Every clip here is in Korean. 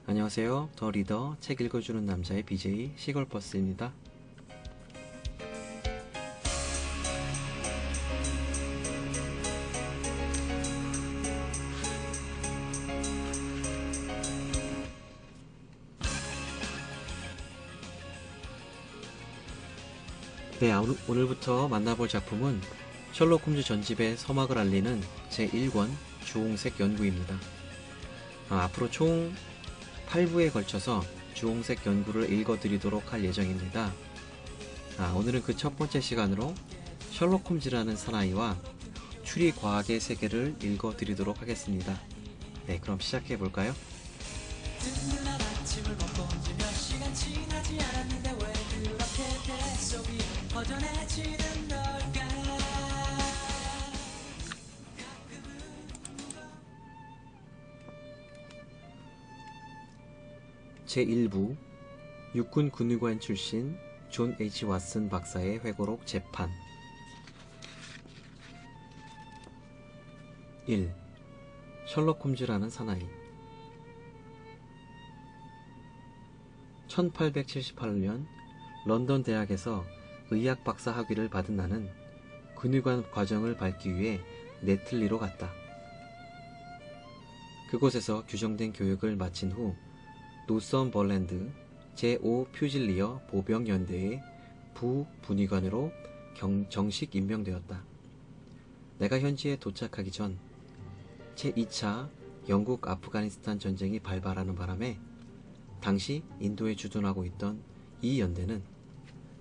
안녕하세요. 더 리더 책 읽어주는 남자의 BJ 시골버스입니다. 네, 오늘부터 만나볼 작품은 셜록 홈즈 전집의 서막을 알리는 제1권 주홍색 연구입니다. 앞으로 총 8부에 걸쳐서 주홍색 연구를 읽어드리도록 할 예정입니다. 오늘은 그 첫 번째 시간으로 셜록 홈즈라는 사나이와 추리과학의 세계를 읽어드리도록 하겠습니다. 네, 그럼 시작해볼까요? 제1부 육군 군의관 출신 존 H. 왓슨 박사의 회고록 재판 1. 셜록 홈즈라는 사나이 1878년 런던 대학에서 의학 박사 학위를 받은 나는 군의관 과정을 밟기 위해 네틀리로 갔다. 그곳에서 규정된 교육을 마친 후 노썸버랜드 제5 퓨질리어 보병연대의 부분의관으로 정식 임명되었다. 내가 현지에 도착하기 전 제2차 영국 아프가니스탄 전쟁이 발발하는 바람에 당시 인도에 주둔하고 있던 이 연대는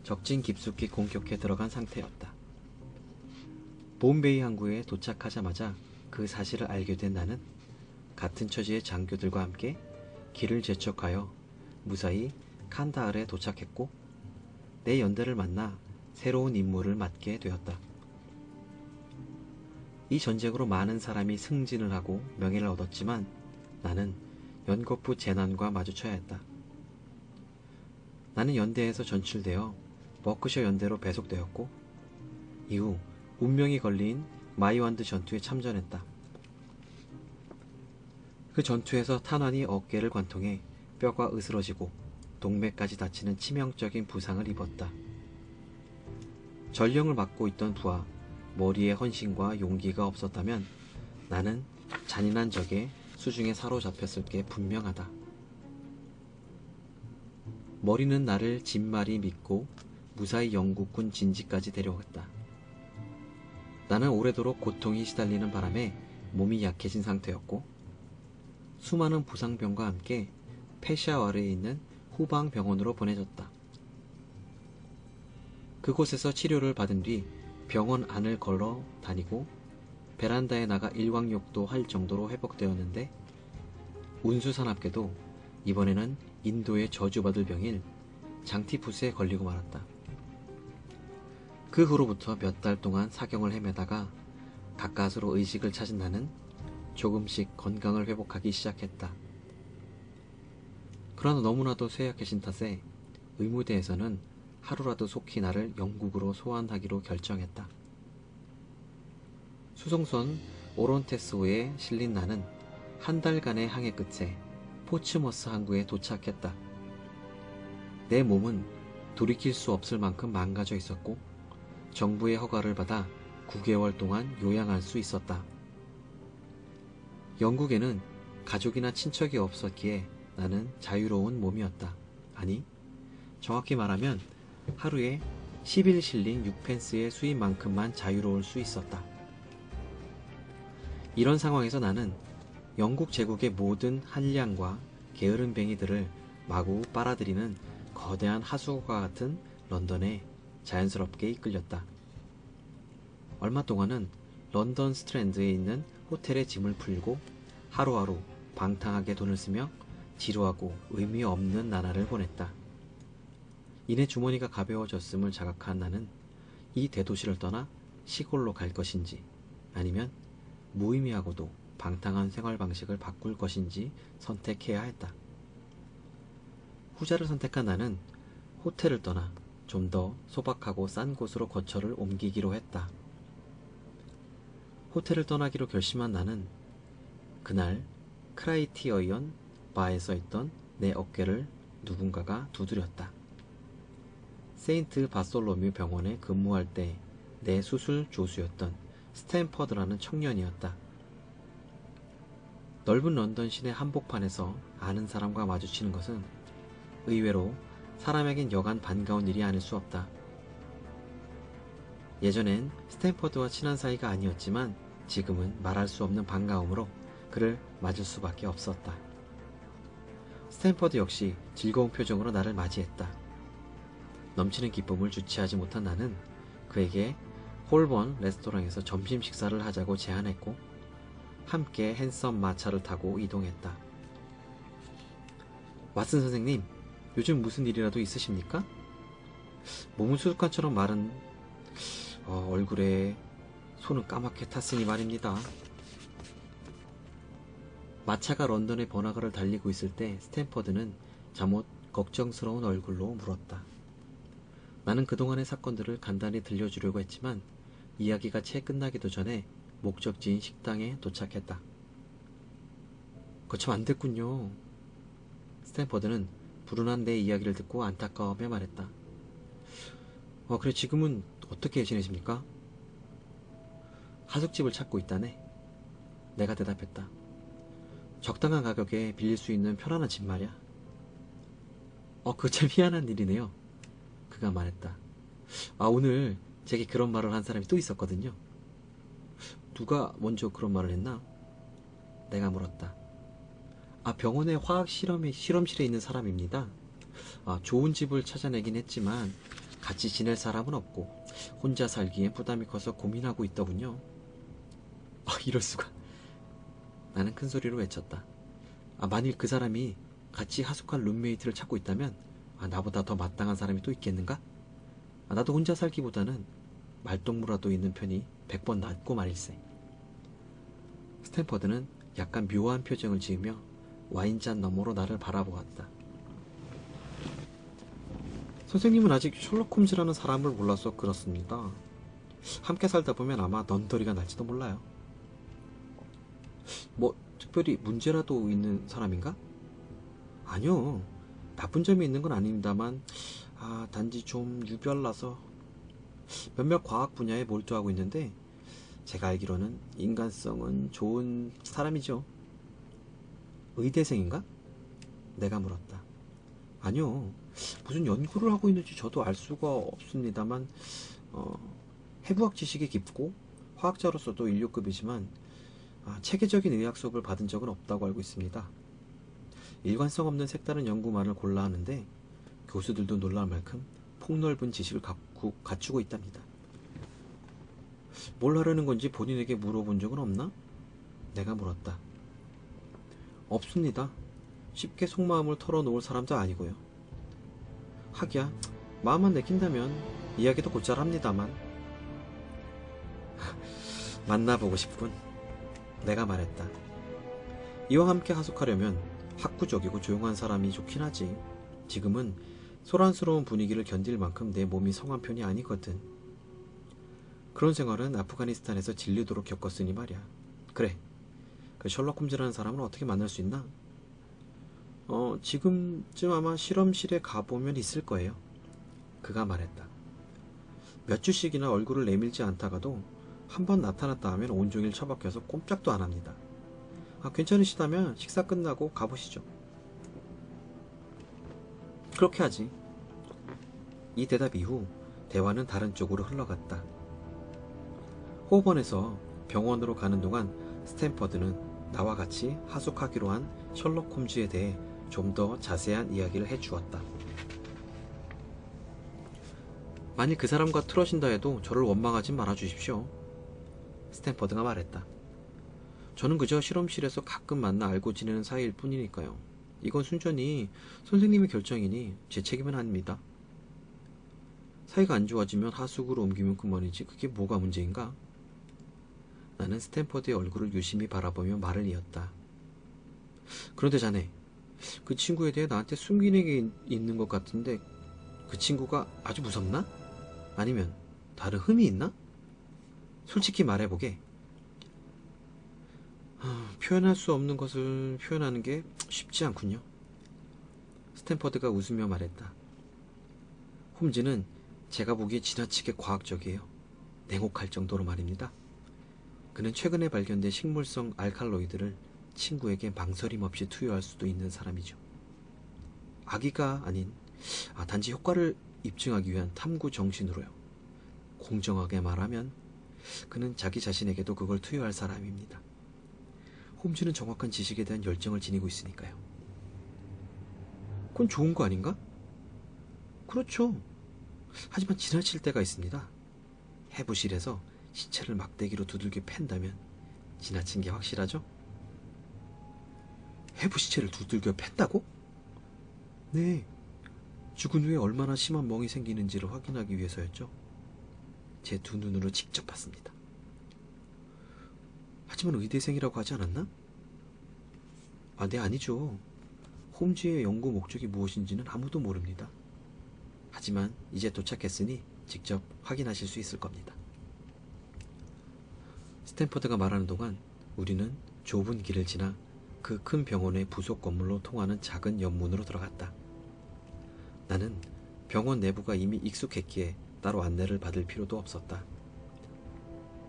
적진 깊숙이 공격해 들어간 상태였다. 봄베이 항구에 도착하자마자 그 사실을 알게 된 나는 같은 처지의 장교들과 함께 길을 재촉하여 무사히 칸다할에 도착했고 내 연대를 만나 새로운 임무를 맡게 되었다. 이 전쟁으로 많은 사람이 승진을 하고 명예를 얻었지만 나는 연거푸 재난과 마주쳐야 했다. 나는 연대에서 전출되어 버크셔 연대로 배속되었고 이후 운명이 걸린 마이완드 전투에 참전했다. 그 전투에서 탄환이 어깨를 관통해 뼈가 으스러지고 동맥까지 다치는 치명적인 부상을 입었다. 전령을 맡고 있던 부하 머리에 헌신과 용기가 없었다면 나는 잔인한 적의 수중에 사로잡혔을 게 분명하다. 머리는 나를 진말이 믿고 무사히 영국군 진지까지 데려갔다. 나는 오래도록 고통이 시달리는 바람에 몸이 약해진 상태였고 수많은 부상병과 함께 페샤와르에 있는 후방 병원으로 보내졌다. 그곳에서 치료를 받은 뒤 병원 안을 걸어 다니고 베란다에 나가 일광욕도 할 정도로 회복되었는데 운수산업계도 이번에는 인도의 저주받을 병인 장티푸스에 걸리고 말았다. 그 후로부터 몇 달 동안 사경을 헤매다가 가까스로 의식을 찾은 나는 조금씩 건강을 회복하기 시작했다. 그러나 너무나도 쇠약해진 탓에 의무대에서는 하루라도 속히 나를 영국으로 소환하기로 결정했다. 수송선 오론테스호에 실린 나는 한 달간의 항해 끝에 포츠머스 항구에 도착했다. 내 몸은 돌이킬 수 없을 만큼 망가져 있었고 정부의 허가를 받아 9개월 동안 요양할 수 있었다. 영국에는 가족이나 친척이 없었기에 나는 자유로운 몸이었다. 아니, 정확히 말하면 하루에 11실링 6펜스의 수입만큼만 자유로울 수 있었다. 이런 상황에서 나는 영국 제국의 모든 한량과 게으른 뱅이들을 마구 빨아들이는 거대한 하수구와 같은 런던에 자연스럽게 이끌렸다. 얼마 동안은 런던 스트랜드에 있는 호텔에 짐을 풀고 하루하루 방탕하게 돈을 쓰며 지루하고 의미 없는 나날을 보냈다. 이내 주머니가 가벼워졌음을 자각한 나는 이 대도시를 떠나 시골로 갈 것인지 아니면 무의미하고도 방탕한 생활 방식을 바꿀 것인지 선택해야 했다. 후자를 선택한 나는 호텔을 떠나 좀 더 소박하고 싼 곳으로 거처를 옮기기로 했다. 호텔을 떠나기로 결심한 나는 그날 크라이티어이언 바에 서 있던 내 어깨를 누군가가 두드렸다. 세인트 바솔로뮤 병원에 근무할 때 내 수술 조수였던 스탠퍼드라는 청년이었다. 넓은 런던 시내 한복판에서 아는 사람과 마주치는 것은 의외로 사람에겐 여간 반가운 일이 아닐 수 없다. 예전엔 스탠퍼드와 친한 사이가 아니었지만 지금은 말할 수 없는 반가움으로 그를 맞을 수밖에 없었다. 스탠퍼드 역시 즐거운 표정으로 나를 맞이했다. 넘치는 기쁨을 주체하지 못한 나는 그에게 홀번 레스토랑에서 점심 식사를 하자고 제안했고 함께 핸섬 마차를 타고 이동했다. 왓슨 선생님, 요즘 무슨 일이라도 있으십니까? 몸은 수수관처럼 마른 얼굴에 손은 까맣게 탔으니 말입니다. 마차가 런던의 번화가를 달리고 있을 때 스탠퍼드는 잠옷 걱정스러운 얼굴로 물었다. 나는 그동안의 사건들을 간단히 들려주려고 했지만 이야기가 채 끝나기도 전에 목적지인 식당에 도착했다. 거참 안 됐군요. 스탠퍼드는 불운한 내 이야기를 듣고 안타까워하며 말했다. 그래 지금은 어떻게 지내십니까? 하숙집을 찾고 있다네. 내가 대답했다. 적당한 가격에 빌릴 수 있는 편안한 집 말이야. 그거 참 희한한 일이네요. 그가 말했다. 오늘 제게 그런 말을 한 사람이 또 있었거든요. 누가 먼저 그런 말을 했나? 내가 물었다. 병원의 화학 실험실에 있는 사람입니다. 좋은 집을 찾아내긴 했지만 같이 지낼 사람은 없고 혼자 살기엔 부담이 커서 고민하고 있더군요. 이럴 수가. 나는 큰 소리로 외쳤다. 만일 그 사람이 같이 하숙할 룸메이트를 찾고 있다면 나보다 더 마땅한 사람이 또 있겠는가? 나도 혼자 살기보다는 말동무라도 있는 편이 100번 낫고 말일세. 스탠퍼드는 약간 묘한 표정을 지으며 와인잔 너머로 나를 바라보았다. 선생님은 아직 셜록 홈즈라는 사람을 몰라서 그렇습니다. 함께 살다 보면 아마 넌더리가 날지도 몰라요. 특별히 문제라도 있는 사람인가? 아니요. 나쁜 점이 있는 건 아닙니다만 단지 좀 유별나서 몇몇 과학 분야에 몰두하고 있는데 제가 알기로는 인간성은 좋은 사람이죠. 의대생인가? 내가 물었다. 아니요. 무슨 연구를 하고 있는지 저도 알 수가 없습니다만 해부학 지식이 깊고 화학자로서도 인류급이지만 체계적인 의학 수업을 받은 적은 없다고 알고 있습니다. 일관성 없는 색다른 연구만을 골라 하는데 교수들도 놀랄 만큼 폭넓은 지식을 갖추고 있답니다. 뭘 하려는 건지 본인에게 물어본 적은 없나? 내가 물었다. 없습니다. 쉽게 속마음을 털어놓을 사람도 아니고요. 하기야 마음만 내킨다면 이야기도 곧잘 합니다만. 만나보고 싶군. 내가 말했다. 이와 함께 하숙하려면 학구적이고 조용한 사람이 좋긴 하지. 지금은 소란스러운 분위기를 견딜 만큼 내 몸이 성한 편이 아니거든. 그런 생활은 아프가니스탄에서 질리도록 겪었으니 말이야. 그래, 그 셜록 홈즈라는 사람은 어떻게 만날 수 있나? 지금쯤 아마 실험실에 가보면 있을 거예요. 그가 말했다. 몇 주씩이나 얼굴을 내밀지 않다가도 한번 나타났다 하면 온종일 처박혀서 꼼짝도 안 합니다. 괜찮으시다면 식사 끝나고 가보시죠. 그렇게 하지. 이 대답 이후 대화는 다른 쪽으로 흘러갔다. 호번에서 병원으로 가는 동안 스탠퍼드는 나와 같이 하숙하기로 한 셜록 홈즈에 대해 좀 더 자세한 이야기를 해주었다. 만일 그 사람과 틀어진다 해도 저를 원망하지 말아주십시오. 스탠퍼드가 말했다. 저는 그저 실험실에서 가끔 만나 알고 지내는 사이일 뿐이니까요. 이건 순전히 선생님의 결정이니 제 책임은 아닙니다. 사이가 안 좋아지면 하숙으로 옮기면 그만이지 그게 뭐가 문제인가? 나는 스탠퍼드의 얼굴을 유심히 바라보며 말을 이었다. 그런데 자네, 그 친구에 대해 나한테 숨기는 게 있는 것 같은데 그 친구가 아주 무섭나? 아니면 다른 흠이 있나? 솔직히 말해보게. 표현할 수 없는 것을 표현하는 게 쉽지 않군요. 스탠퍼드가 웃으며 말했다. 홈즈는 제가 보기에 지나치게 과학적이에요. 냉혹할 정도로 말입니다. 그는 최근에 발견된 식물성 알칼로이드를 친구에게 망설임 없이 투여할 수도 있는 사람이죠. 악의가 아닌 단지 효과를 입증하기 위한 탐구 정신으로요. 공정하게 말하면 그는 자기 자신에게도 그걸 투여할 사람입니다. 홈즈는 정확한 지식에 대한 열정을 지니고 있으니까요. 그건 좋은 거 아닌가? 그렇죠. 하지만 지나칠 때가 있습니다. 해부실에서 시체를 막대기로 두들겨 팬다면 지나친 게 확실하죠? 해부 시체를 두들겨 팬다고? 네. 죽은 후에 얼마나 심한 멍이 생기는지를 확인하기 위해서였죠. 제 두 눈으로 직접 봤습니다. 하지만 의대생이라고 하지 않았나? 네, 아니죠. 홈즈의 연구 목적이 무엇인지는 아무도 모릅니다. 하지만 이제 도착했으니 직접 확인하실 수 있을 겁니다. 스탠퍼드가 말하는 동안 우리는 좁은 길을 지나 그 큰 병원의 부속 건물로 통하는 작은 옆문으로 들어갔다. 나는 병원 내부가 이미 익숙했기에 따로 안내를 받을 필요도 없었다.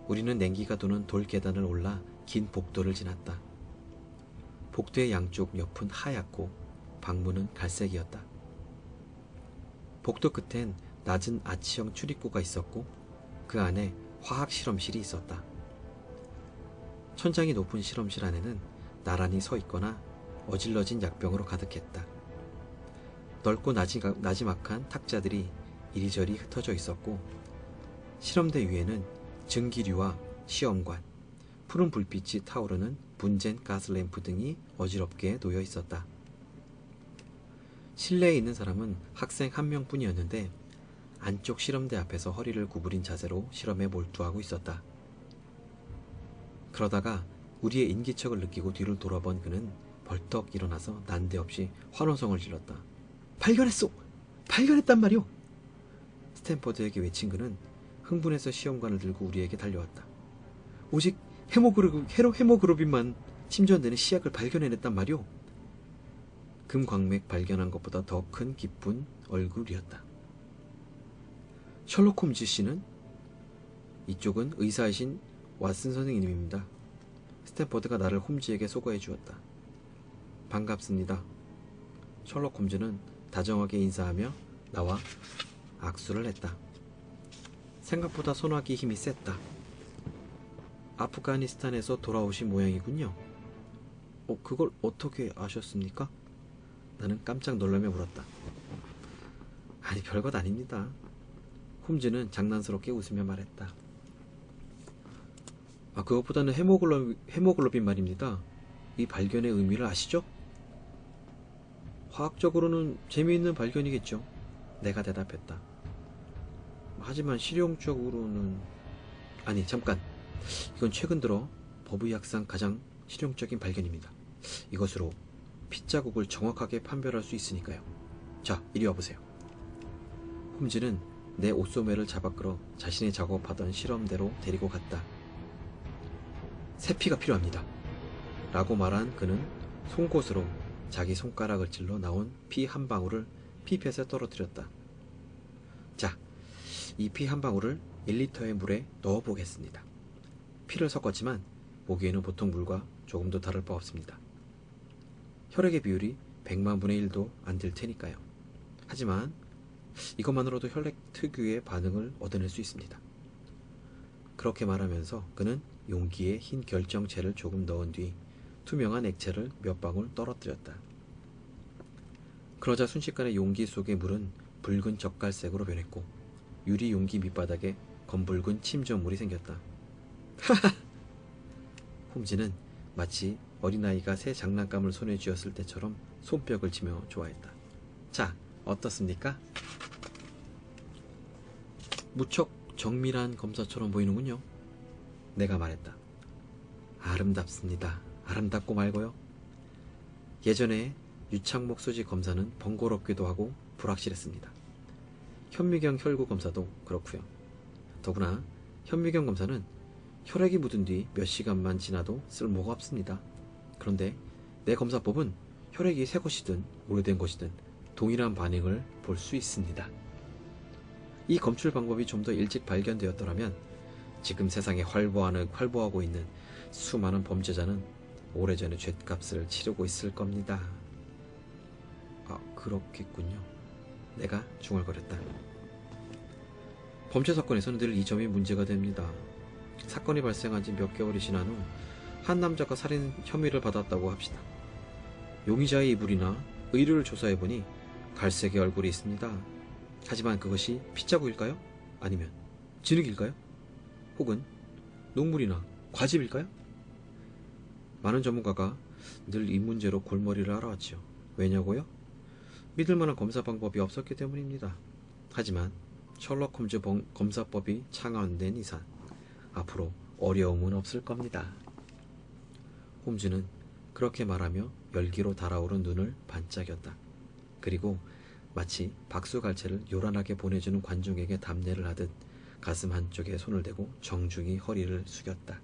우리는 냉기가 도는 돌 계단을 올라 긴 복도를 지났다. 복도의 양쪽 옆은 하얗고 방문은 갈색이었다. 복도 끝엔 낮은 아치형 출입구가 있었고 그 안에 화학 실험실이 있었다. 천장이 높은 실험실 안에는 나란히 서 있거나 어질러진 약병으로 가득했다. 넓고 나지막한 탁자들이 이리저리 흩어져 있었고 실험대 위에는 증기류와 시험관, 푸른 불빛이 타오르는 분젠 가스램프 등이 어지럽게 놓여 있었다. 실내에 있는 사람은 학생 한 명뿐이었는데 안쪽 실험대 앞에서 허리를 구부린 자세로 실험에 몰두하고 있었다. 그러다가 우리의 인기척을 느끼고 뒤를 돌아본 그는 벌떡 일어나서 난데없이 환호성을 질렀다. 발견했소! 발견했단 말이오! 스탠퍼드에게 외친 그는 흥분해서 시험관을 들고 우리에게 달려왔다. 오직 헤모그로빈만 침전되는 시약을 발견해냈단 말이오. 금광맥 발견한 것보다 더 큰 기쁜 얼굴이었다. 셜록 홈즈 씨는? 이쪽은 의사이신 왓슨 선생님입니다. 스탠퍼드가 나를 홈즈에게 소개해 주었다. 반갑습니다. 셜록 홈즈는 다정하게 인사하며 나와 악수를 했다. 생각보다 소나기 힘이 셌다. 아프가니스탄에서 돌아오신 모양이군요. 그걸 어떻게 아셨습니까? 나는 깜짝 놀라며 물었다. 아니, 별것 아닙니다. 홈즈는 장난스럽게 웃으며 말했다. 그것보다는 헤모글로빈 말입니다. 이 발견의 의미를 아시죠? 화학적으로는 재미있는 발견이겠죠. 내가 대답했다. 하지만 실용적으로는... 아니, 잠깐. 이건 최근 들어 법의학상 가장 실용적인 발견입니다. 이것으로 핏자국을 정확하게 판별할 수 있으니까요. 자, 이리 와보세요. 홈즈는 내 옷소매를 잡아 끌어 자신이 작업하던 실험대로 데리고 갔다. 새 피가 필요합니다. 라고 말한 그는 송곳으로 자기 손가락을 찔러 나온 피 한 방울을 피펫에 떨어뜨렸다. 자, 이 피 한 방울을 1리터의 물에 넣어보겠습니다. 피를 섞었지만 보기에는 보통 물과 조금도 다를 바 없습니다. 혈액의 비율이 100만 분의 1도 안 될 테니까요. 하지만 이것만으로도 혈액 특유의 반응을 얻어낼 수 있습니다. 그렇게 말하면서 그는 용기에 흰 결정체를 조금 넣은 뒤 투명한 액체를 몇 방울 떨어뜨렸다. 그러자 순식간에 용기 속의 물은 붉은 젓갈색으로 변했고 유리 용기 밑바닥에 검붉은 침전물이 생겼다. 하하! 홈즈는 마치 어린아이가 새 장난감을 손에 쥐었을 때처럼 손뼉을 치며 좋아했다. 자, 어떻습니까? 무척 정밀한 검사처럼 보이는군요. 내가 말했다. 아름답습니다. 아름답고 말고요. 예전에 유창목 소지 검사는 번거롭기도 하고 불확실했습니다. 현미경 혈구 검사도 그렇고요. 더구나 현미경 검사는 혈액이 묻은 뒤 몇 시간만 지나도 쓸모가 없습니다. 그런데 내 검사법은 혈액이 새 것이든 오래된 것이든 동일한 반응을 볼 수 있습니다. 이 검출 방법이 좀 더 일찍 발견되었더라면 지금 세상에 활보하고 있는 수많은 범죄자는 오래전에 죗값을 치르고 있을 겁니다. 그렇겠군요. 내가 중얼거렸다. 범죄 사건에서는 늘 이 점이 문제가 됩니다. 사건이 발생한 지 몇 개월이 지난 후 한 남자가 살인 혐의를 받았다고 합시다. 용의자의 이불이나 의류를 조사해보니 갈색의 얼굴이 있습니다. 하지만 그것이 핏자국일까요? 아니면 진흙일까요? 혹은 녹물이나 과즙일까요? 많은 전문가가 늘 이 문제로 골머리를 앓아왔지요. 왜냐고요? 믿을만한 검사 방법이 없었기 때문입니다. 하지만 셜록 홈즈 검사법이 창안된 이상 앞으로 어려움은 없을 겁니다. 홈즈는 그렇게 말하며 열기로 달아오른 눈을 반짝였다. 그리고 마치 박수갈채를 요란하게 보내주는 관중에게 답례를 하듯 가슴 한쪽에 손을 대고 정중히 허리를 숙였다.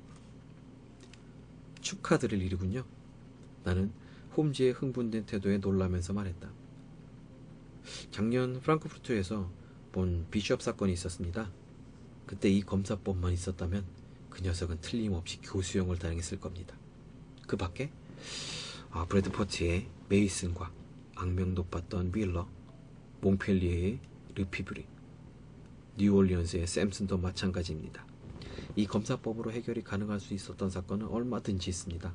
축하드릴 일이군요. 나는 홈즈의 흥분된 태도에 놀라면서 말했다. 작년 프랑크푸르트에서 본 비숍 사건이 있었습니다. 그때 이 검사법만 있었다면 그 녀석은 틀림없이 교수형을 당했을 겁니다. 그 밖에 브래드포트의 메이슨과 악명 높았던 윌러, 몽펠리에의 르피브리, 뉴올리언스의 샘슨도 마찬가지입니다. 이 검사법으로 해결이 가능할 수 있었던 사건은 얼마든지 있습니다.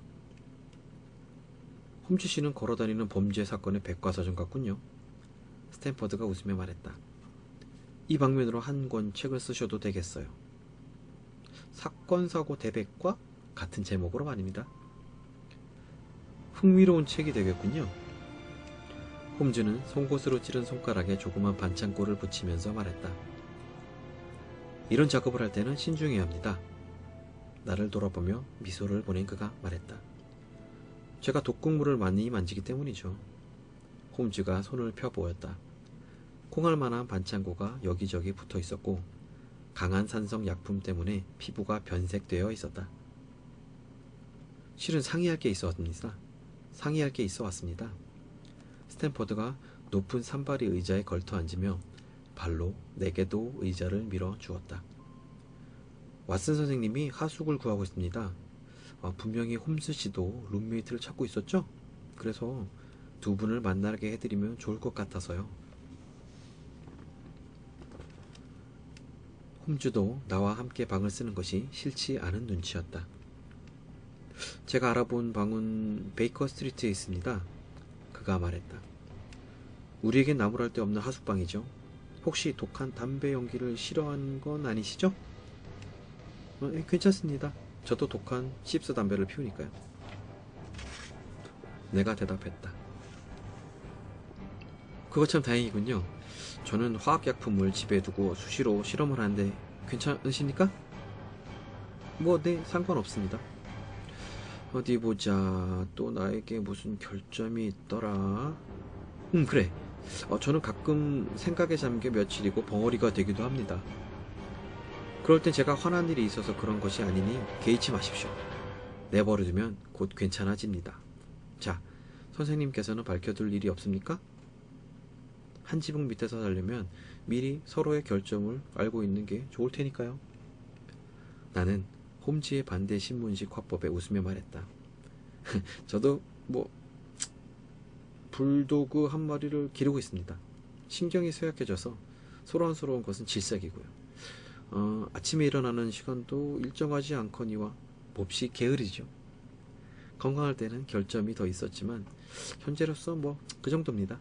홈즈 씨는 걸어다니는 범죄 사건의 백과사전 같군요. 스탠퍼드가 웃으며 말했다. 이 방면으로 한 권 책을 쓰셔도 되겠어요. 사건, 사고, 대백과 같은 제목으로 말입니다. 흥미로운 책이 되겠군요. 홈즈는 송곳으로 찌른 손가락에 조그만 반창고를 붙이면서 말했다. 이런 작업을 할 때는 신중해야 합니다. 나를 돌아보며 미소를 보낸 그가 말했다. 제가 독극물을 많이 만지기 때문이죠. 홈즈가 손을 펴 보였다. 콩알만한 반창고가 여기저기 붙어 있었고 강한 산성 약품 때문에 피부가 변색되어 있었다. 실은 상의할 게 있어 왔습니다. 스탠퍼드가 높은 산발이 의자에 걸터 앉으며 발로 내게도 의자를 밀어 주었다. 왓슨 선생님이 하숙을 구하고 있습니다. 분명히 홈즈 씨도 룸메이트를 찾고 있었죠? 그래서 두 분을 만나게 해드리면 좋을 것 같아서요. 홈즈도 나와 함께 방을 쓰는 것이 싫지 않은 눈치였다. 제가 알아본 방은 베이커 스트리트에 있습니다. 그가 말했다. 우리에겐 나무랄 데 없는 하숙방이죠. 혹시 독한 담배 연기를 싫어하는 건 아니시죠? 괜찮습니다. 저도 독한 씹스 담배를 피우니까요. 내가 대답했다. 그거 참 다행이군요. 저는 화학약품을 집에 두고 수시로 실험을 하는데 괜찮으십니까? 네, 상관없습니다. 어디 보자. 또 나에게 무슨 결점이 있더라. 그래. 저는 가끔 생각에 잠겨 며칠이고 벙어리가 되기도 합니다. 그럴 땐 제가 화난 일이 있어서 그런 것이 아니니 개의치 마십시오. 내버려두면 곧 괜찮아집니다. 자, 선생님께서는 밝혀둘 일이 없습니까? 한 지붕 밑에서 살려면 미리 서로의 결점을 알고 있는 게 좋을 테니까요. 나는 홈즈의 반대 신문식 화법에 웃으며 말했다. 저도 불도그 한 마리를 기르고 있습니다. 신경이 쇠약해져서 소란스러운 것은 질색이고요. 아침에 일어나는 시간도 일정하지 않거니와 몹시 게으르죠. 건강할 때는 결점이 더 있었지만 현재로서 그 정도입니다.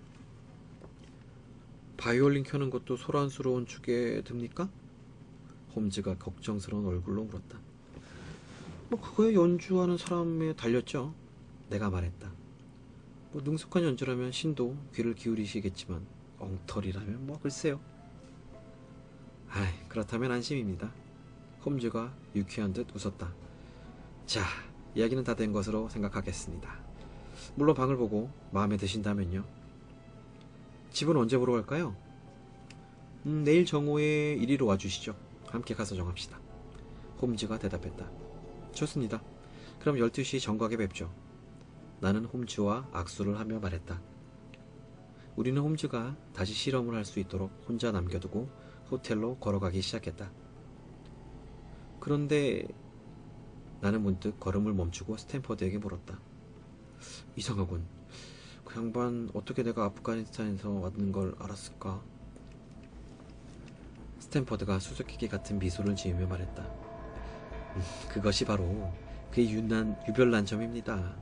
바이올린 켜는 것도 소란스러운 축에 듭니까? 홈즈가 걱정스러운 얼굴로 물었다. 그거야 연주하는 사람에 달렸죠. 내가 말했다. 능숙한 연주라면 신도 귀를 기울이시겠지만 엉터리라면 글쎄요. 그렇다면 안심입니다. 홈즈가 유쾌한 듯 웃었다. 자, 이야기는 다 된 것으로 생각하겠습니다. 물론 방을 보고 마음에 드신다면요. 집은 언제 보러 갈까요? 내일 정오에 이리로 와주시죠. 함께 가서 정합시다. 홈즈가 대답했다. 좋습니다. 그럼 12시 정각에 뵙죠. 나는 홈즈와 악수를 하며 말했다. 우리는 홈즈가 다시 실험을 할 수 있도록 혼자 남겨두고 호텔로 걸어가기 시작했다. 그런데 나는 문득 걸음을 멈추고 스탠퍼드에게 물었다. 이상하군. 그 양반 어떻게 내가 아프가니스탄에서 왔는 걸 알았을까? 스탠퍼드가 수수께끼 같은 미소를 지으며 말했다. 그것이 바로 그의 유별난 점입니다.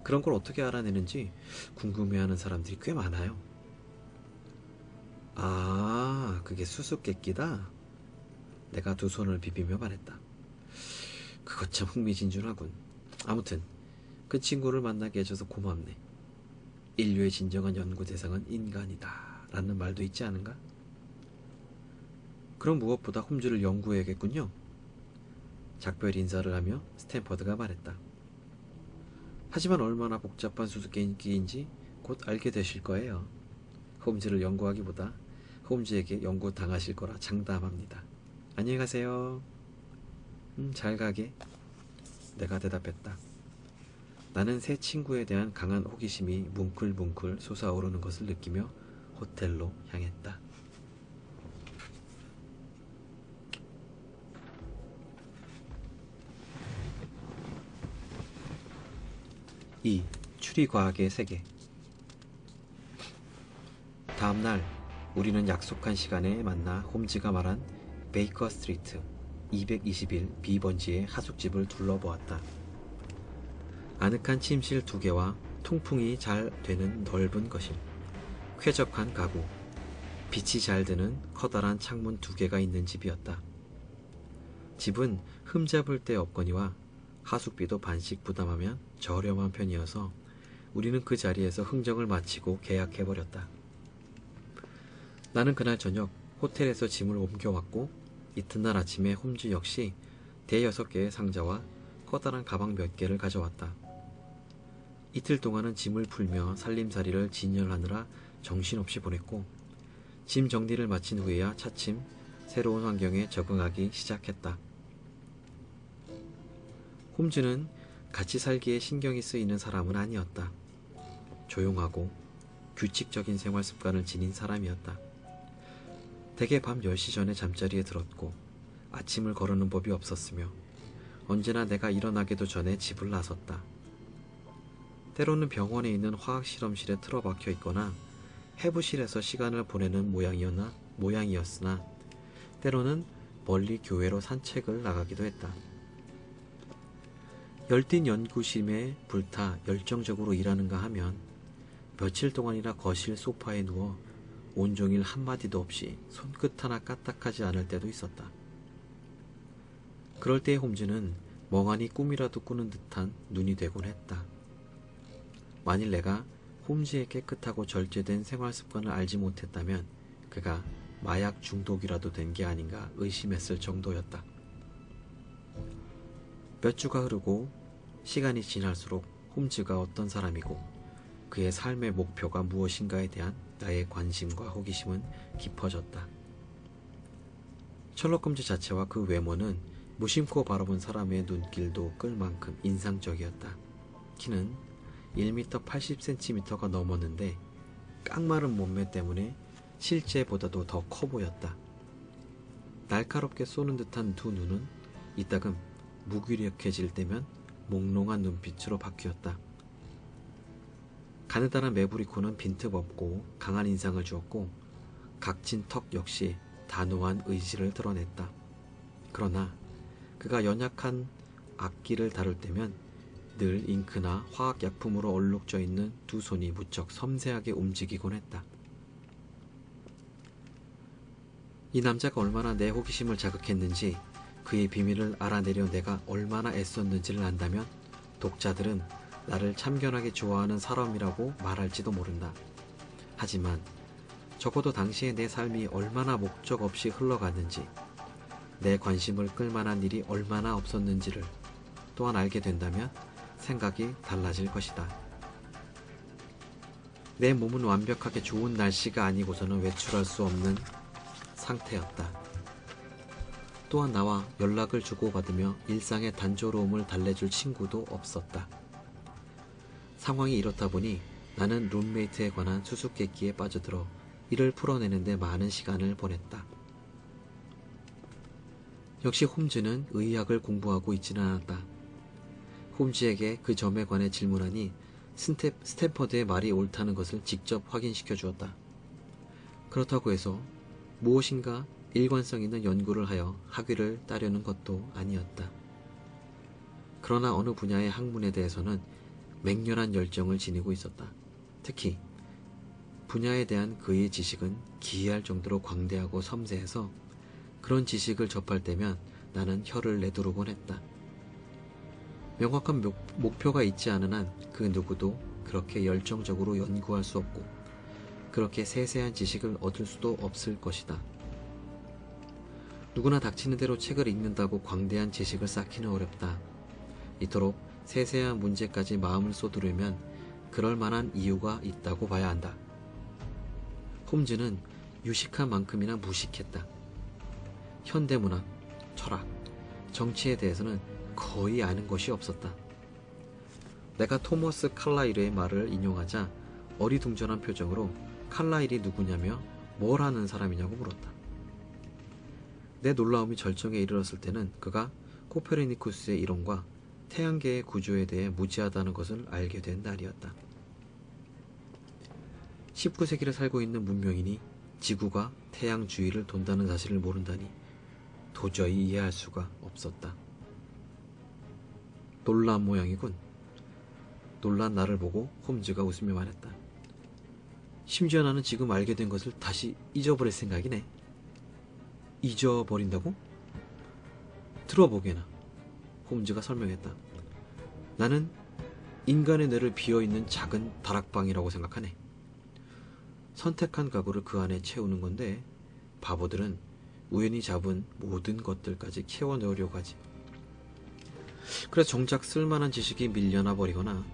그런 걸 어떻게 알아내는지 궁금해하는 사람들이 꽤 많아요. 아, 그게 수수께끼다? 내가 두 손을 비비며 말했다. 그것 참 흥미진진하군. 아무튼 그 친구를 만나게 해줘서 고맙네. 인류의 진정한 연구 대상은 인간이다 라는 말도 있지 않은가? 그럼 무엇보다 홈즈를 연구해야겠군요. 작별 인사를 하며 스탠퍼드가 말했다. 하지만 얼마나 복잡한 수수께끼인지 곧 알게 되실 거예요. 홈즈를 연구하기보다 홈즈에게 연구 당하실 거라 장담합니다. 안녕히 가세요. 잘 가게. 내가 대답했다. 나는 새 친구에 대한 강한 호기심이 뭉클뭉클 솟아오르는 것을 느끼며 호텔로 향했다. 2. 추리과학의 세계. 다음날 우리는 약속한 시간에 만나 홈즈가 말한 베이커 스트리트 221 B번지의 하숙집을 둘러보았다. 아늑한 침실 2개와 통풍이 잘 되는 넓은 거실, 쾌적한 가구, 빛이 잘 드는 커다란 창문 2개가 있는 집이었다. 집은 흠잡을 데 없거니와 하숙비도 반씩 부담하면 저렴한 편이어서 우리는 그 자리에서 흥정을 마치고 계약해버렸다. 나는 그날 저녁 호텔에서 짐을 옮겨왔고 이튿날 아침에 홈즈 역시 대여섯 개의 상자와 커다란 가방 몇 개를 가져왔다. 이틀 동안은 짐을 풀며 살림살이를 진열하느라 정신없이 보냈고 짐 정리를 마친 후에야 차츰 새로운 환경에 적응하기 시작했다. 홈즈는 같이 살기에 신경이 쓰이는 사람은 아니었다. 조용하고 규칙적인 생활 습관을 지닌 사람이었다. 대개 밤 10시 전에 잠자리에 들었고 아침을 거르는 법이 없었으며 언제나 내가 일어나기도 전에 집을 나섰다. 때로는 병원에 있는 화학실험실에 틀어박혀 있거나 해부실에서 시간을 보내는 모양이었으나 때로는 멀리 교회로 산책을 나가기도 했다. 열띤 연구심에 불타 열정적으로 일하는가 하면 며칠 동안이나 거실 소파에 누워 온종일 한마디도 없이 손끝 하나 까딱하지 않을 때도 있었다. 그럴 때의 홈즈는 멍하니 꿈이라도 꾸는 듯한 눈이 되곤 했다. 만일 내가 홈즈의 깨끗하고 절제된 생활 습관을 알지 못했다면 그가 마약 중독이라도 된 게 아닌가 의심했을 정도였다. 몇 주가 흐르고 시간이 지날수록 홈즈가 어떤 사람이고 그의 삶의 목표가 무엇인가에 대한 나의 관심과 호기심은 깊어졌다. 셜록 홈즈 자체와 그 외모는 무심코 바라본 사람의 눈길도 끌 만큼 인상적이었다. 키는 1m 80cm가 넘었는데 깡마른 몸매 때문에 실제보다도 더 커 보였다. 날카롭게 쏘는 듯한 두 눈은 이따금 무기력해질 때면 몽롱한 눈빛으로 바뀌었다. 가느다란 매부리 코는 빈틈 없고 강한 인상을 주었고 각진 턱 역시 단호한 의지를 드러냈다. 그러나 그가 연약한 악기를 다룰 때면 늘 잉크나 화학약품으로 얼룩져 있는 두 손이 무척 섬세하게 움직이곤 했다. 이 남자가 얼마나 내 호기심을 자극했는지 그의 비밀을 알아내려 내가 얼마나 애썼는지를 안다면 독자들은 나를 참견하게 좋아하는 사람이라고 말할지도 모른다. 하지만 적어도 당시에 내 삶이 얼마나 목적 없이 흘러갔는지 내 관심을 끌만한 일이 얼마나 없었는지를 또한 알게 된다면 생각이 달라질 것이다. 내 몸은 완벽하게 좋은 날씨가 아니고서는 외출할 수 없는 상태였다. 또한 나와 연락을 주고받으며 일상의 단조로움을 달래줄 친구도 없었다. 상황이 이렇다 보니 나는 룸메이트에 관한 수수께끼에 빠져들어 이를 풀어내는데 많은 시간을 보냈다. 역시 홈즈는 의학을 공부하고 있지는 않았다. 홈즈에게 그 점에 관해 질문하니 스탠퍼드의 말이 옳다는 것을 직접 확인시켜 주었다. 그렇다고 해서 무엇인가 일관성 있는 연구를 하여 학위를 따려는 것도 아니었다. 그러나 어느 분야의 학문에 대해서는 맹렬한 열정을 지니고 있었다. 특히 분야에 대한 그의 지식은 기이할 정도로 광대하고 섬세해서 그런 지식을 접할 때면 나는 혀를 내두르곤 했다. 명확한 목표가 있지 않은 한 그 누구도 그렇게 열정적으로 연구할 수 없고 그렇게 세세한 지식을 얻을 수도 없을 것이다. 누구나 닥치는 대로 책을 읽는다고 광대한 지식을 쌓기는 어렵다. 이토록 세세한 문제까지 마음을 쏟으려면 그럴 만한 이유가 있다고 봐야 한다. 홈즈는 유식한 만큼이나 무식했다. 현대문학, 철학, 정치에 대해서는 거의 아는 것이 없었다. 내가 토머스 칼라일의 말을 인용하자 어리둥절한 표정으로 칼라일이 누구냐며 뭘 하는 사람이냐고 물었다. 내 놀라움이 절정에 이르렀을 때는 그가 코페르니쿠스의 이론과 태양계의 구조에 대해 무지하다는 것을 알게 된 날이었다. 19세기를 살고 있는 문명인이 지구가 태양 주위를 돈다는 사실을 모른다니 도저히 이해할 수가 없었다. 놀란 모양이군. 놀란 나를 보고 홈즈가 웃으며 말했다. 심지어 나는 지금 알게 된 것을 다시 잊어버릴 생각이네. 잊어버린다고? 들어보게나. 홈즈가 설명했다. 나는 인간의 뇌를 비어있는 작은 다락방이라고 생각하네. 선택한 가구를 그 안에 채우는 건데 바보들은 우연히 잡은 모든 것들까지 채워넣으려고 하지. 그래서 정작 쓸만한 지식이 밀려나 버리거나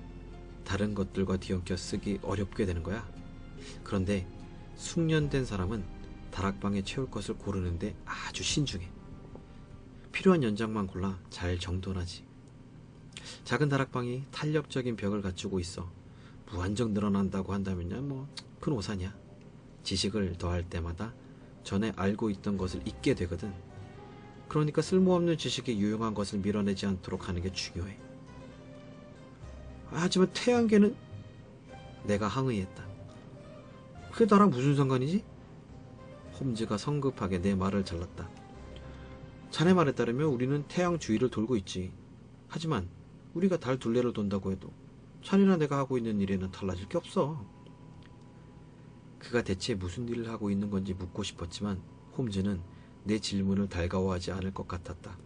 다른 것들과 뒤엉켜 쓰기 어렵게 되는 거야. 그런데 숙련된 사람은 다락방에 채울 것을 고르는데 아주 신중해. 필요한 연장만 골라 잘 정돈하지. 작은 다락방이 탄력적인 벽을 갖추고 있어 무한정 늘어난다고 한다면야 큰 오산이야. 지식을 더할 때마다 전에 알고 있던 것을 잊게 되거든. 그러니까 쓸모없는 지식이 유용한 것을 밀어내지 않도록 하는 게 중요해. 하지만 태양계는 내가 항의했다. 그게 나랑 무슨 상관이지? 홈즈가 성급하게 내 말을 잘랐다. 자네 말에 따르면 우리는 태양 주위를 돌고 있지. 하지만 우리가 달 둘레를 돈다고 해도 자네나 내가 하고 있는 일에는 달라질 게 없어. 그가 대체 무슨 일을 하고 있는 건지 묻고 싶었지만 홈즈는 내 질문을 달가워하지 않을 것 같았다.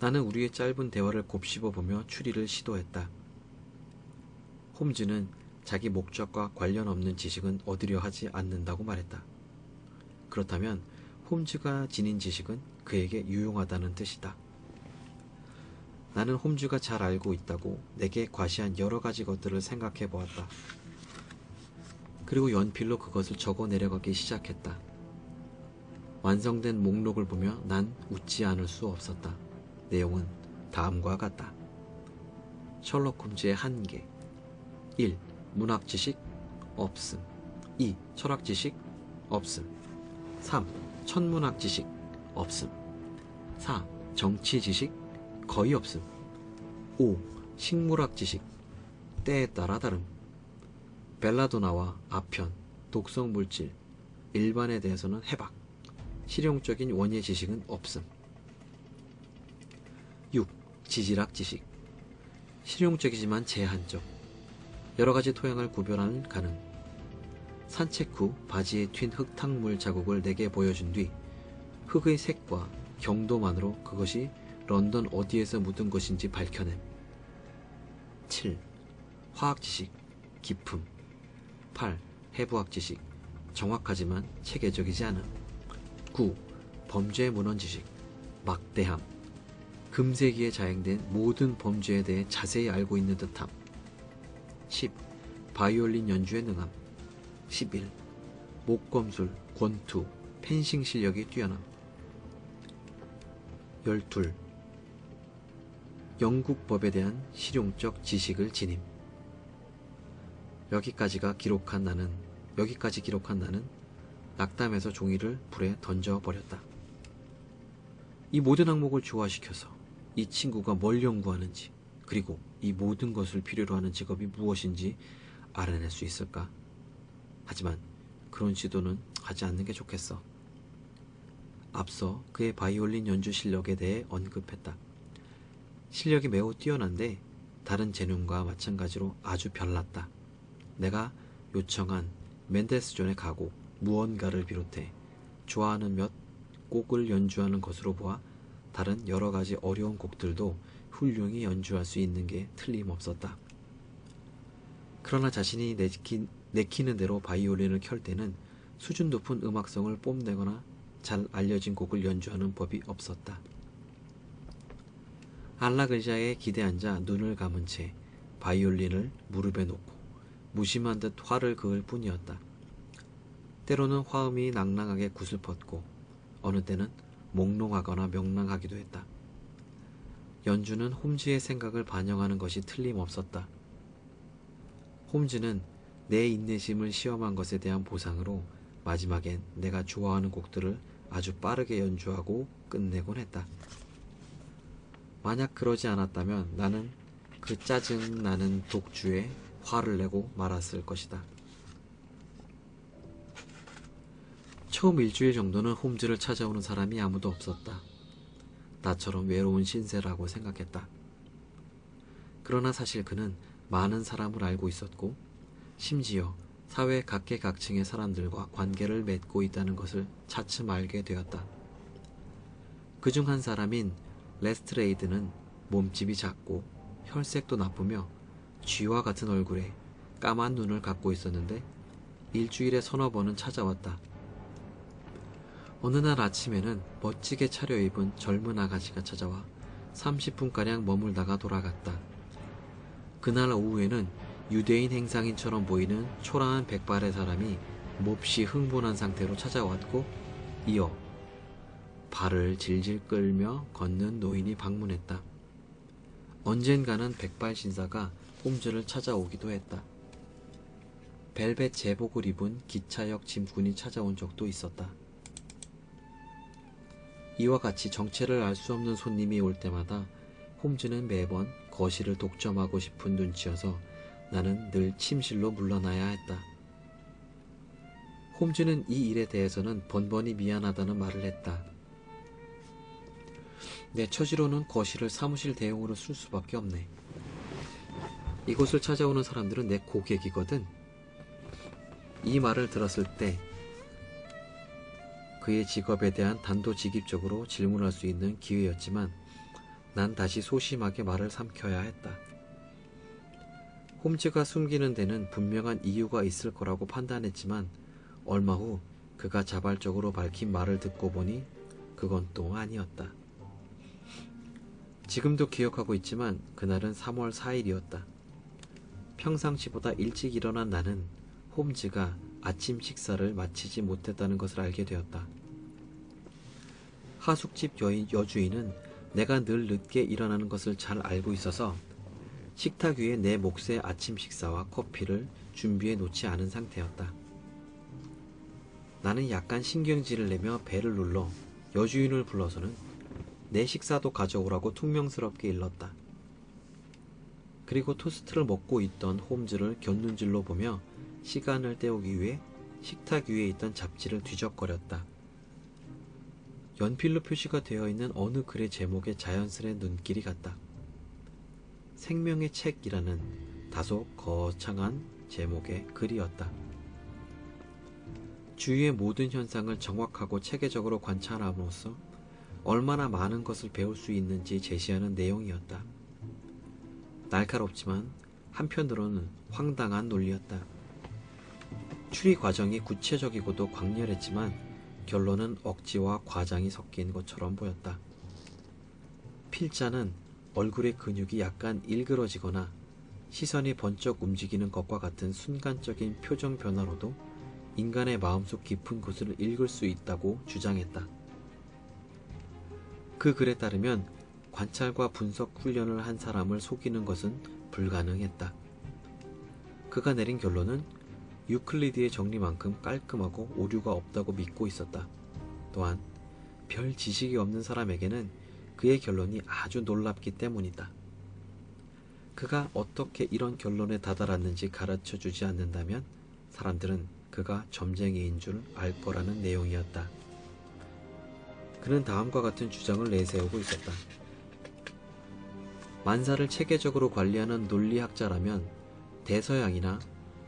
나는 우리의 짧은 대화를 곱씹어보며 추리를 시도했다. 홈즈는 자기 목적과 관련 없는 지식은 얻으려 하지 않는다고 말했다. 그렇다면 홈즈가 지닌 지식은 그에게 유용하다는 뜻이다. 나는 홈즈가 잘 알고 있다고 내게 과시한 여러 가지 것들을 생각해 보았다. 그리고 연필로 그것을 적어 내려가기 시작했다. 완성된 목록을 보며 난 웃지 않을 수 없었다. 내용은 다음과 같다. 셜록 홈즈의 한계. 1. 문학 지식 없음. 2. 철학 지식 없음. 3. 천문학 지식 없음. 4. 정치 지식 거의 없음. 5. 식물학 지식 때에 따라 다름. 벨라도나와 아편, 독성 물질, 일반에 대해서는 해박. 실용적인 원예 지식은 없음. 6. 지질학 지식. 실용적이지만 제한적. 여러 가지 토양을 구별하는 가능. 산책 후 바지에 튄 흙탕물 자국을 내게 보여준 뒤 흙의 색과 경도만으로 그것이 런던 어디에서 묻은 것인지 밝혀냄. 7. 화학 지식. 기품. 8. 해부학 지식. 정확하지만 체계적이지 않음. 9. 범죄 문헌 지식. 막대함. 금세기에 자행된 모든 범죄에 대해 자세히 알고 있는 듯함. 10. 바이올린 연주에 능함. 11. 목검술, 권투, 펜싱 실력이 뛰어남. 12. 영국법에 대한 실용적 지식을 지님. 여기까지 기록한 나는 낙담해서 종이를 불에 던져버렸다. 이 모든 항목을 조화시켜서 이 친구가 뭘 연구하는지, 그리고 이 모든 것을 필요로 하는 직업이 무엇인지 알아낼 수 있을까? 하지만 그런 시도는 하지 않는 게 좋겠어. 앞서 그의 바이올린 연주 실력에 대해 언급했다. 실력이 매우 뛰어난데 다른 재능과 마찬가지로 아주 별났다. 내가 요청한 맨델스존의 가곡, 무언가를 비롯해 좋아하는 몇 곡을 연주하는 것으로 보아 다른 여러 가지 어려운 곡들도 훌륭히 연주할 수 있는 게 틀림없었다. 그러나 자신이 내키는 대로 바이올린을 켤 때는 수준 높은 음악성을 뽐내거나 잘 알려진 곡을 연주하는 법이 없었다. 안락 의자에 기대앉아 눈을 감은 채 바이올린을 무릎에 놓고 무심한 듯 화를 그을 뿐이었다. 때로는 화음이 낭낭하게 구슬펐고 어느 때는 몽롱하거나 명랑하기도 했다. 연주는 홈즈의 생각을 반영하는 것이 틀림없었다. 홈즈는 내 인내심을 시험한 것에 대한 보상으로 마지막엔 내가 좋아하는 곡들을 아주 빠르게 연주하고 끝내곤 했다. 만약 그러지 않았다면 나는 그 짜증나는 독주에 화를 내고 말았을 것이다. 처음 일주일 정도는 홈즈를 찾아오는 사람이 아무도 없었다. 나처럼 외로운 신세라고 생각했다. 그러나 사실 그는 많은 사람을 알고 있었고 심지어 사회 각계각층의 사람들과 관계를 맺고 있다는 것을 차츰 알게 되었다. 그중 한 사람인 레스트레이드는 몸집이 작고 혈색도 나쁘며 쥐와 같은 얼굴에 까만 눈을 갖고 있었는데 일주일에 서너 번은 찾아왔다. 어느 날 아침에는 멋지게 차려입은 젊은 아가씨가 찾아와 30분가량 머물다가 돌아갔다. 그날 오후에는 유대인 행상인처럼 보이는 초라한 백발의 사람이 몹시 흥분한 상태로 찾아왔고 이어 발을 질질 끌며 걷는 노인이 방문했다. 언젠가는 백발 신사가 홈즈를 찾아오기도 했다. 벨벳 제복을 입은 기차역 짐꾼이 찾아온 적도 있었다. 이와 같이 정체를 알 수 없는 손님이 올 때마다 홈즈는 매번 거실을 독점하고 싶은 눈치여서 나는 늘 침실로 물러나야 했다. 홈즈는 이 일에 대해서는 번번이 미안하다는 말을 했다. 내 처지로는 거실을 사무실 대용으로 쓸 수밖에 없네. 이곳을 찾아오는 사람들은 내 고객이거든. 이 말을 들었을 때 그의 직업에 대한 단도직입적으로 질문할 수 있는 기회였지만 난 다시 소심하게 말을 삼켜야 했다. 홈즈가 숨기는 데는 분명한 이유가 있을 거라고 판단했지만 얼마 후 그가 자발적으로 밝힌 말을 듣고 보니 그건 또 아니었다. 지금도 기억하고 있지만 그날은 3월 4일이었다. 평상시보다 일찍 일어난 나는 홈즈가 아침 식사를 마치지 못했다는 것을 알게 되었다. 하숙집 여주인은 내가 늘 늦게 일어나는 것을 잘 알고 있어서 식탁 위에 내 몫의 아침 식사와 커피를 준비해 놓지 않은 상태였다. 나는 약간 신경질을 내며 배를 눌러 여주인을 불러서는 내 식사도 가져오라고 퉁명스럽게 일렀다. 그리고 토스트를 먹고 있던 홈즈를 곁눈질로 보며 시간을 때우기 위해 식탁 위에 있던 잡지를 뒤적거렸다. 연필로 표시가 되어 있는 어느 글의 제목에 자연스레 눈길이 갔다. 생명의 책이라는 다소 거창한 제목의 글이었다. 주위의 모든 현상을 정확하고 체계적으로 관찰함으로써 얼마나 많은 것을 배울 수 있는지 제시하는 내용이었다. 날카롭지만 한편으로는 황당한 논리였다. 추리 과정이 구체적이고도 광렬했지만 결론은 억지와 과장이 섞인 것처럼 보였다. 필자는 얼굴의 근육이 약간 일그러지거나 시선이 번쩍 움직이는 것과 같은 순간적인 표정 변화로도 인간의 마음속 깊은 곳을 읽을 수 있다고 주장했다. 그 글에 따르면 관찰과 분석 훈련을 한 사람을 속이는 것은 불가능했다. 그가 내린 결론은 유클리드의 정리만큼 깔끔하고 오류가 없다고 믿고 있었다. 또한 별 지식이 없는 사람에게는 그의 결론이 아주 놀랍기 때문이다. 그가 어떻게 이런 결론에 다다랐는지 가르쳐 주지 않는다면 사람들은 그가 점쟁이인 줄 알 거라는 내용이었다. 그는 다음과 같은 주장을 내세우고 있었다. 만사를 체계적으로 관리하는 논리학자라면 대서양이나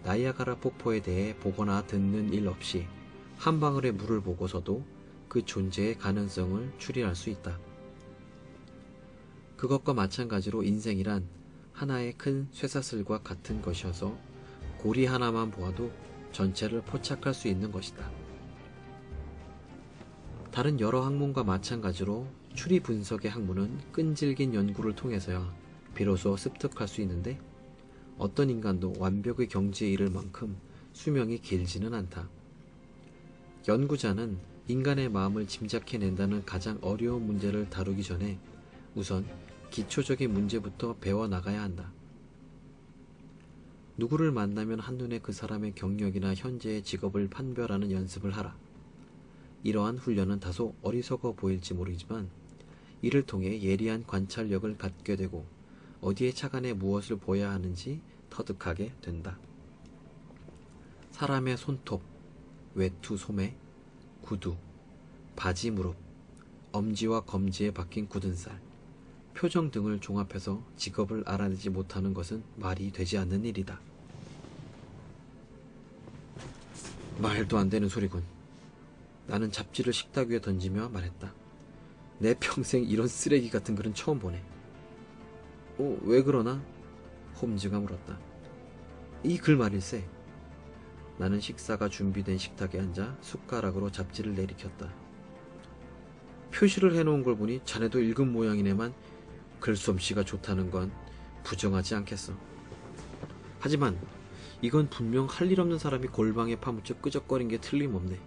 나이아가라 폭포에 대해 보거나 듣는 일 없이 한 방울의 물을 보고서도 그 존재의 가능성을 추리할 수 있다. 그것과 마찬가지로 인생이란 하나의 큰 쇠사슬과 같은 것이어서 고리 하나만 보아도 전체를 포착할 수 있는 것이다. 다른 여러 학문과 마찬가지로 추리 분석의 학문은 끈질긴 연구를 통해서야 비로소 습득할 수 있는데 어떤 인간도 완벽의 경지에 이를 만큼 수명이 길지는 않다. 연구자는 인간의 마음을 짐작해낸다는 가장 어려운 문제를 다루기 전에 우선 기초적인 문제부터 배워나가야 한다. 누구를 만나면 한눈에 그 사람의 경력이나 현재의 직업을 판별하는 연습을 하라. 이러한 훈련은 다소 어리석어 보일지 모르지만 이를 통해 예리한 관찰력을 갖게 되고 어디에 차간에 무엇을 보아야 하는지 터득하게 된다. 사람의 손톱, 외투 소매, 구두, 바지 무릎, 엄지와 검지에 박힌 굳은 살, 표정 등을 종합해서 직업을 알아내지 못하는 것은 말이 되지 않는 일이다. 말도 안 되는 소리군. 나는 잡지를 식탁 위에 던지며 말했다. 내 평생 이런 쓰레기 같은 글은 처음 보네. 왜 그러나? 홈즈가 물었다. 이 글 말일세. 나는 식사가 준비된 식탁에 앉아 숟가락으로 잡지를 내리켰다. 표시를 해놓은 걸 보니 자네도 읽은 모양이네만 글솜씨가 좋다는 건 부정하지 않겠어. 하지만 이건 분명 할 일 없는 사람이 골방에 파묻혀 끄적거린 게 틀림없네.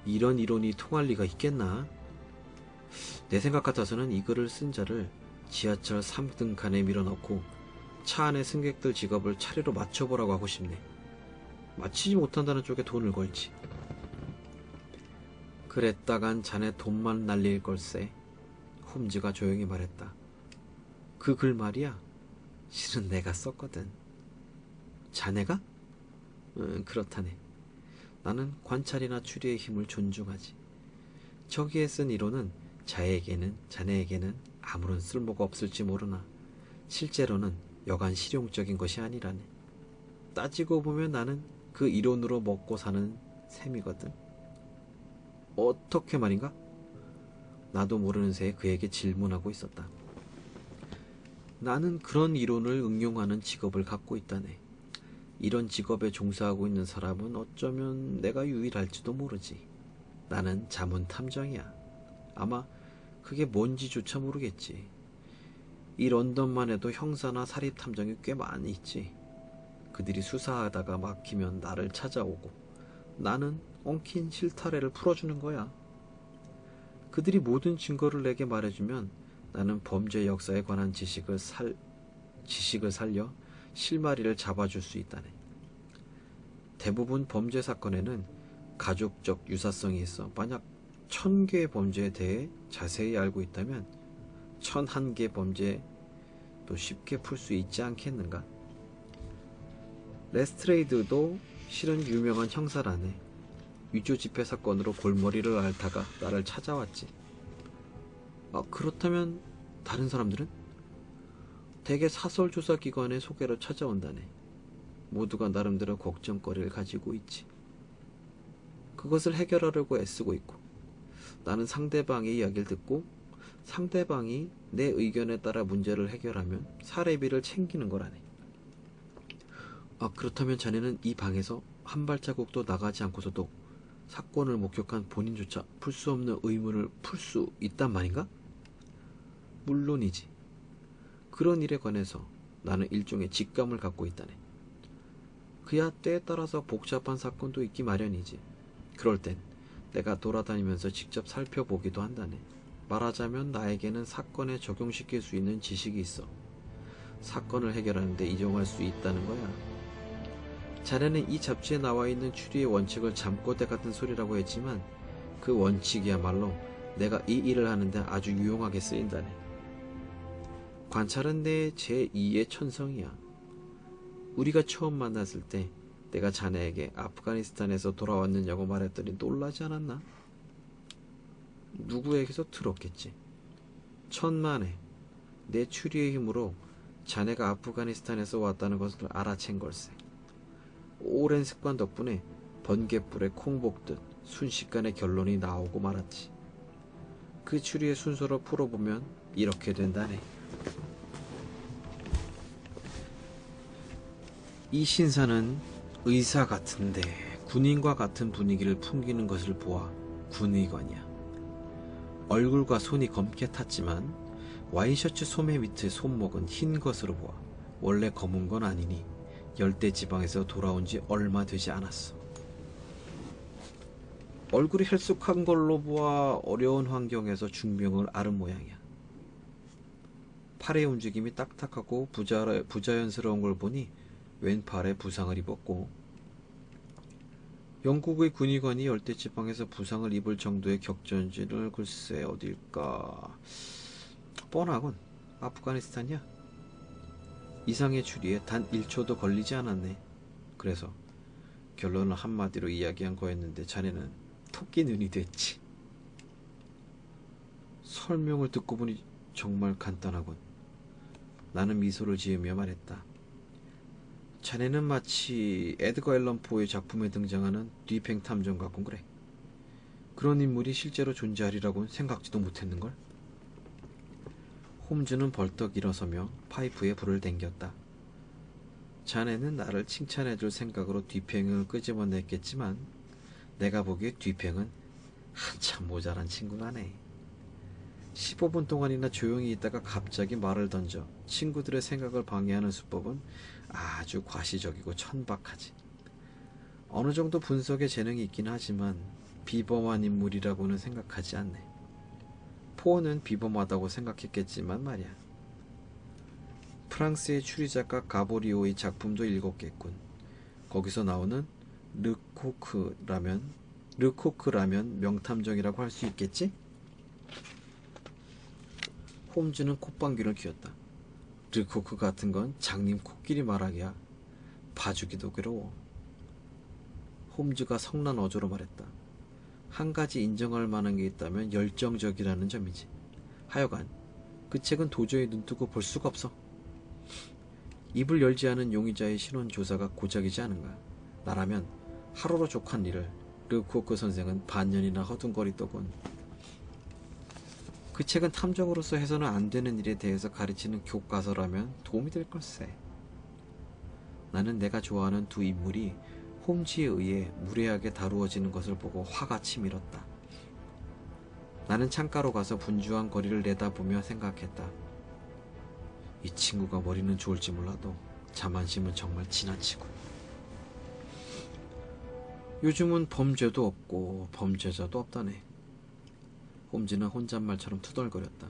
이런 이론이 통할 리가 있겠나? 내 생각 같아서는 이 글을 쓴 자를 지하철 3등 칸에 밀어넣고 차 안의 승객들 직업을 차례로 맞춰보라고 하고 싶네. 맞히지 못한다는 쪽에 돈을 걸지. 그랬다간 자네 돈만 날릴 걸세. 홈즈가 조용히 말했다. 그 글 말이야. 실은 내가 썼거든. 자네가? 그렇다네. 나는 관찰이나 추리의 힘을 존중하지. 저기에 쓴 이론은 자네에게는 아무런 쓸모가 없을지 모르나 실제로는 여간 실용적인 것이 아니라네. 따지고 보면 나는 그 이론으로 먹고 사는 셈이거든. 어떻게 말인가? 나도 모르는 새에 그에게 질문하고 있었다. 나는 그런 이론을 응용하는 직업을 갖고 있다네. 이런 직업에 종사하고 있는 사람은 어쩌면 내가 유일할지도 모르지. 나는 자문 탐정이야. 아마 그게 뭔지조차 모르겠지. 이 런던만 해도 형사나 사립 탐정이 꽤 많이 있지. 그들이 수사하다가 막히면 나를 찾아오고 나는 엉킨 실타래를 풀어주는 거야. 그들이 모든 증거를 내게 말해주면 나는 범죄 역사에 관한 지식을 살려 실마리를 잡아줄 수 있다네. 대부분 범죄 사건에는 가족적 유사성이 있어 만약 1000개의 범죄에 대해 자세히 알고 있다면 1001개 범죄도 쉽게 풀 수 있지 않겠는가? 레스트레이드도 실은 유명한 형사라네. 위조 지폐 사건으로 골머리를 앓다가 나를 찾아왔지. 그렇다면 다른 사람들은? 대개 사설조사기관의 소개로 찾아온다네. 모두가 나름대로 걱정거리를 가지고 있지. 그것을 해결하려고 애쓰고 있고 나는 상대방의 이야기를 듣고 상대방이 내 의견에 따라 문제를 해결하면 사례비를 챙기는 거라네. 그렇다면 자네는 이 방에서 한 발자국도 나가지 않고서도 사건을 목격한 본인조차 풀 수 없는 의문을 풀 수 있단 말인가? 물론이지. 그런 일에 관해서 나는 일종의 직감을 갖고 있다네. 그야 때에 따라서 복잡한 사건도 있기 마련이지. 그럴 땐 내가 돌아다니면서 직접 살펴보기도 한다네. 말하자면 나에게는 사건에 적용시킬 수 있는 지식이 있어. 사건을 해결하는데 이용할 수 있다는 거야. 자네는 이 잡지에 나와 있는 추리의 원칙을 잠꼬대 같은 소리라고 했지만 그 원칙이야말로 내가 이 일을 하는데 아주 유용하게 쓰인다네. 관찰은 내 제2의 천성이야. 우리가 처음 만났을 때 내가 자네에게 아프가니스탄에서 돌아왔느냐고 말했더니 놀라지 않았나? 누구에게서 들었겠지. 천만에 내 추리의 힘으로 자네가 아프가니스탄에서 왔다는 것을 알아챈 걸세. 오랜 습관 덕분에 번갯불에 콩 볶듯 순식간에 결론이 나오고 말았지. 그 추리의 순서로 풀어보면 이렇게 된다네. 이 신사는 의사 같은데 군인과 같은 분위기를 풍기는 것을 보아 군의관이야. 얼굴과 손이 검게 탔지만 와인셔츠 소매 밑의 손목은 흰 것으로 보아 원래 검은 건 아니니 열대지방에서 돌아온 지 얼마 되지 않았어. 얼굴이 헬쑥한 걸로 보아 어려운 환경에서 중병을 앓은 모양이야. 팔의 움직임이 딱딱하고 부자연스러운 걸 보니 왼팔에 부상을 입었고, 영국의 군의관이 열대지방에서 부상을 입을 정도의 격전지를 글쎄 어딜까. 뻔하군. 아프가니스탄이야. 이상의 추리에 단 1초도 걸리지 않았네. 그래서 결론을 한마디로 이야기한 거였는데 자네는 토끼 눈이 됐지. 설명을 듣고 보니 정말 간단하군. 나는 미소를 지으며 말했다. 자네는 마치 에드거 앨런 포의 작품에 등장하는 뒤팽 탐정 같군 그래. 그런 인물이 실제로 존재하리라고는 생각지도 못했는걸. 홈즈는 벌떡 일어서며 파이프에 불을 댕겼다. 자네는 나를 칭찬해줄 생각으로 뒤팽을 끄집어냈겠지만 내가 보기에 뒤팽은 한참 모자란 친구라네. 15분 동안이나 조용히 있다가 갑자기 말을 던져 친구들의 생각을 방해하는 수법은 아주 과시적이고 천박하지. 어느 정도 분석에 재능이 있긴 하지만 비범한 인물이라고는 생각하지 않네. 포어는 비범하다고 생각했겠지만 말이야. 프랑스의 추리작가 가보리오의 작품도 읽었겠군. 거기서 나오는 르코크라면 명탐정이라고 할 수 있겠지? 홈즈는 콧방귀를 뀌었다. 르코크 같은 건 장님 코끼리 말하기야. 봐주기도 괴로워. 홈즈가 성난 어조로 말했다. 한 가지 인정할 만한 게 있다면 열정적이라는 점이지. 하여간 그 책은 도저히 눈뜨고 볼 수가 없어. 입을 열지 않은 용의자의 신원 조사가 고작이지 않은가. 나라면 하루로 족한 일을 르코크 선생은 반년이나 허둥거리더군. 그 책은 탐정으로서 해서는 안 되는 일에 대해서 가르치는 교과서라면 도움이 될 걸세. 나는 내가 좋아하는 두 인물이 홈즈에 의해 무례하게 다루어지는 것을 보고 화가 치밀었다. 나는 창가로 가서 분주한 거리를 내다보며 생각했다. 이 친구가 머리는 좋을지 몰라도 자만심은 정말 지나치고. 요즘은 범죄도 없고 범죄자도 없다네. 홈즈는 혼잣말처럼 투덜거렸다.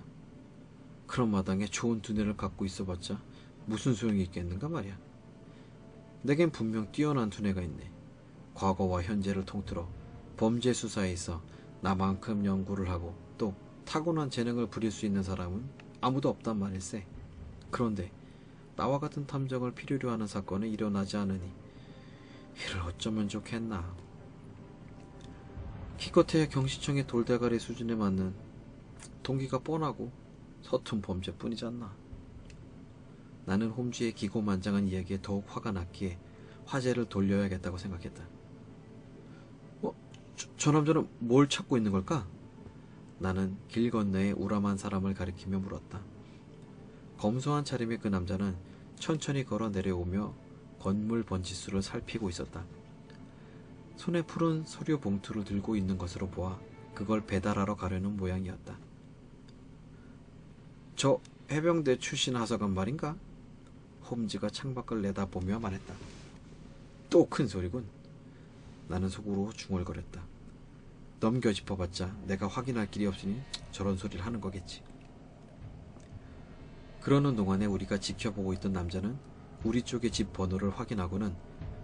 그런 마당에 좋은 두뇌를 갖고 있어봤자 무슨 소용이 있겠는가 말이야. 내겐 분명 뛰어난 두뇌가 있네. 과거와 현재를 통틀어 범죄 수사에 있어 나만큼 연구를 하고 또 타고난 재능을 부릴 수 있는 사람은 아무도 없단 말일세. 그런데 나와 같은 탐정을 필요로 하는 사건은 일어나지 않으니 이를 어쩌면 좋겠나. 기껏해야 경시청의 돌대가리 수준에 맞는 동기가 뻔하고 서툰 범죄뿐이지 않나. 나는 홈즈의 기고만장한 이야기에 더욱 화가 났기에 화제를 돌려야겠다고 생각했다. 저 남자는 뭘 찾고 있는 걸까? 나는 길 건너에 우람한 사람을 가리키며 물었다. 검소한 차림의 그 남자는 천천히 걸어 내려오며 건물 번지수를 살피고 있었다. 손에 푸른 서류 봉투를 들고 있는 것으로 보아 그걸 배달하러 가려는 모양이었다. 저 해병대 출신 하사관 말인가? 홈즈가 창밖을 내다보며 말했다. 또 큰 소리군. 나는 속으로 중얼거렸다. 넘겨 짚어봤자 내가 확인할 길이 없으니 저런 소리를 하는 거겠지. 그러는 동안에 우리가 지켜보고 있던 남자는 우리 쪽의 집 번호를 확인하고는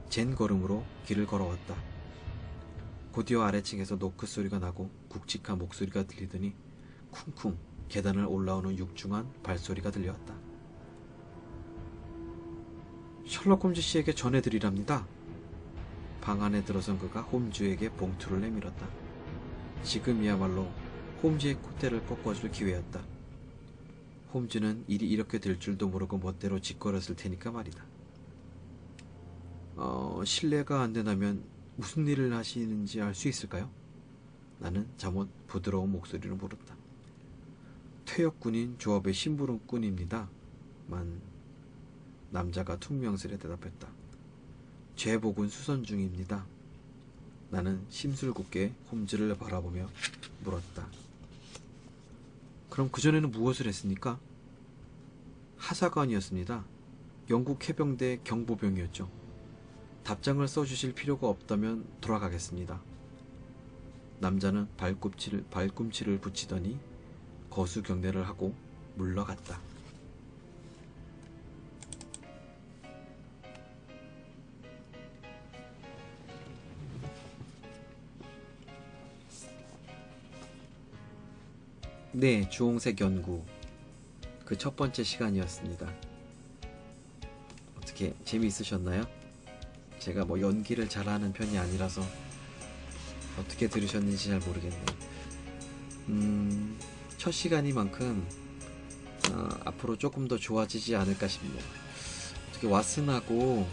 젠 걸음으로 길을 걸어왔다. 곧이어 아래층에서 노크 소리가 나고 굵직한 목소리가 들리더니 쿵쿵 계단을 올라오는 육중한 발소리가 들려왔다. 셜록 홈즈 씨에게 전해드리랍니다. 방 안에 들어선 그가 홈즈에게 봉투를 내밀었다. 지금이야말로 홈즈의 콧대를 꺾어줄 기회였다. 홈즈는 일이 이렇게 될 줄도 모르고 멋대로 짓거렸을 테니까 말이다. 실례가 안 된다면 무슨 일을 하시는지 알 수 있을까요? 나는 잠옷 부드러운 목소리로 물었다. 퇴역군인 조합의 심부름꾼입니다. 만 남자가 퉁명스레 대답했다. 죄복은 수선 중입니다. 나는 심술궂게 홈즈를 바라보며 물었다. 그럼 그전에는 무엇을 했습니까? 하사관이었습니다. 영국 해병대 경보병이었죠. 답장을 써주실 필요가 없다면 돌아가겠습니다. 남자는 발꿈치를 붙이더니 거수경례를 하고 물러갔다. 네, 주홍색 연구 그 첫 번째 시간이었습니다. 어떻게 재미있으셨나요? 제가 뭐 연기를 잘하는 편이 아니라서 어떻게 들으셨는지 잘 모르겠네요. 첫 시간이만큼 앞으로 조금 더 좋아지지 않을까 싶네요. 어떻게 왓슨하고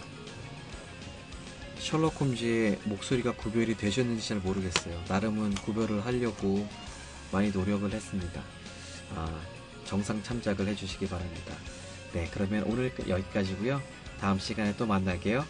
셜록 홈즈의 목소리가 구별이 되셨는지 잘 모르겠어요. 나름은 구별을 하려고 많이 노력을 했습니다. 정상 참작을 해주시기 바랍니다. 네, 그러면 오늘 여기까지고요. 다음 시간에 또 만날게요.